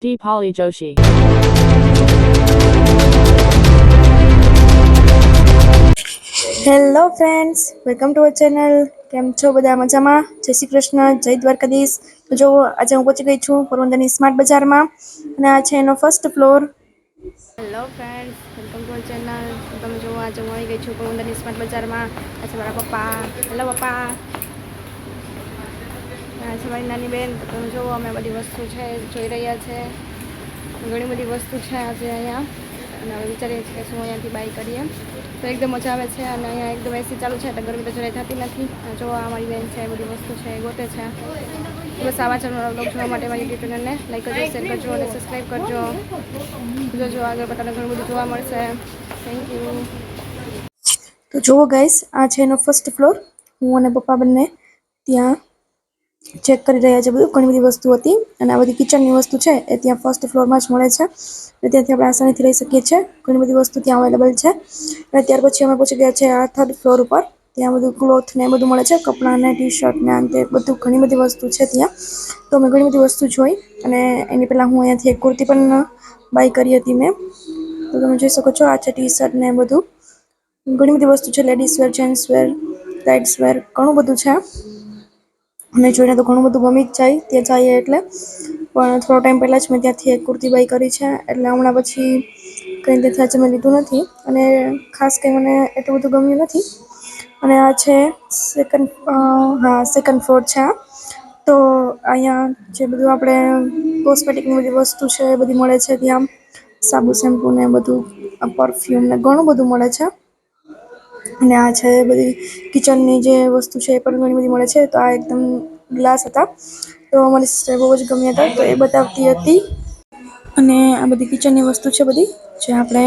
Deepali Joshi. Hello friends, welcome to our channel. કેમ છો બધા? મજામાં? જય શ્રી કૃષ્ણ, જય દ્વારકાધીશ. તો જો આજે હું પહોંચી ગઈ છું પોરબંદરની સ્માર્ટ બજારમાં અને આ છે એનો first floor. Hello friends, welcome to our channel. તમે જુઓ આજે હું આવી ગઈ છું પોરબંદરની સ્માર્ટ બજારમાં. આ છે મારા પપ્પા. હેલો પપ્પા. આ છે મારી નાની બેન. તો તમે જુઓ અમે બધી વસ્તુ છે જોઈ રહ્યા છે. ઘણી બધી વસ્તુ છે આજે અહીંયા અને હવે વિચારીએ છીએ કે શું અહીંયાથી બાય કરીએ. તો એકદમ મજા આવે છે અને અહીંયા એકદમ એસી ચાલુ છે એટલે ગરમી તો જરાય થતી નથી. જો આ મારી બેન છે, બધી વસ્તુ છે એ ગોતે છે. બસ આવા ચેનલનો બ્લોગ જોવા માટે મારી યુટ્યુબ ચેનલને લાઈક કરજો, શેર કરજો અને સબસ્ક્રાઈબ કરજો. જોજો આગળ બધાને ઘણું બધું જોવા મળશે. Thank you. તો જુઓ ગાઈસ, આ છે એનો ફર્સ્ટ ફ્લોર. હું અને પપ્પા બંને ત્યાં ચેક કરી રહ્યા છે. બધું ઘણી બધી વસ્તુ હતી અને આ બધી કિચનની વસ્તુ છે એ ત્યાં ફર્સ્ટ ફ્લોરમાં જ મળે છે એટલે ત્યાંથી આપણે આસાનીથી લઈ શકીએ છીએ. ઘણી બધી વસ્તુ ત્યાં અવેલેબલ છે અને ત્યાર પછી અમે પહોંચી ગયા છે આ થર્ડ ફ્લોર ઉપર. ત્યાં બધું ક્લોથ ને બધું મળે છે, કપડાં ને ટી શર્ટ ને અંતે બધું ઘણી બધી વસ્તુ છે ત્યાં. તો અમે ઘણી બધી વસ્તુ જોઈ અને એની પહેલાં હું અહીંયાથી એક કુર્તી પણ બાય કરી હતી મેં. તો તમે જોઈ શકો છો, આ છે ટી શર્ટ ને બધું. ઘણી બધી વસ્તુ છે, લેડીઝ વેર, જેન્ટ્સ વેર, ટાઇટ્સ વેર, ઘણું બધું છે. અમે જોઈને તો ઘણું બધું ગમી જ જાય ત્યાં જઈએ એટલે. પણ થોડો ટાઈમ પહેલાં જ મેં ત્યાંથી એક કુર્તી બાય કરી છે એટલે હમણાં પછી કંઈ ત્યાંથી આજે મેં લીધું નથી અને ખાસ કંઈ મને એટલું બધું ગમ્યું નથી. અને આ છે સેકન્ડ ફ્લોર છે આ. તો અહીંયા જે બધું આપણે કોસ્મેટિકની બધી વસ્તુ છે એ બધી મળે છે ત્યાં. સાબુ, શેમ્પૂ ને બધું, પરફ્યુમ ને ઘણું બધું મળે છે. અને આ છે બધી કિચનની જે વસ્તુ છે એ પણ ઘણી બધી મળે છે. તો આ એકદમ ગ્લાસ હતા તો મારી સિસ્ટર બહુ જ ગમ્યા હતા તો એ બતાવતી હતી. અને આ બધી કિચનની વસ્તુ છે બધી, જે આપણે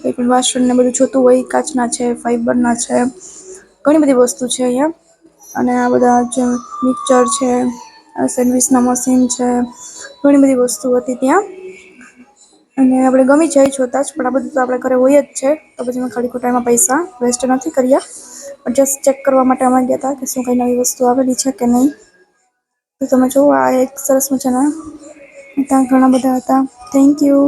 કંઈ પણ વાસણ ને બધું જોતું હોય, કાચના છે, ફાઈબરના છે, ઘણી બધી વસ્તુ છે અહીંયા. અને આ બધા જે મિક્સચર છે, સેન્ડવિચના મશીન છે, ઘણી બધી વસ્તુ હતી ત્યાં. અને આપણે ગમી જાય જોતાં જ, પણ આ બધું તો આપણે ઘરે હોય જ છે તો પછી મેં ખાલી ખોટા એમાં પૈસા વેસ્ટ નથી કર્યા. પણ જસ્ટ ચેક કરવા માટે અમે ગયા હતા કે શું કંઈ નવી વસ્તુ આવેલી છે કે નહીં. તો તમે જુઓ, આ એક સરસ મજાના ત્યાં ઘણા બધા હતા. Thank you.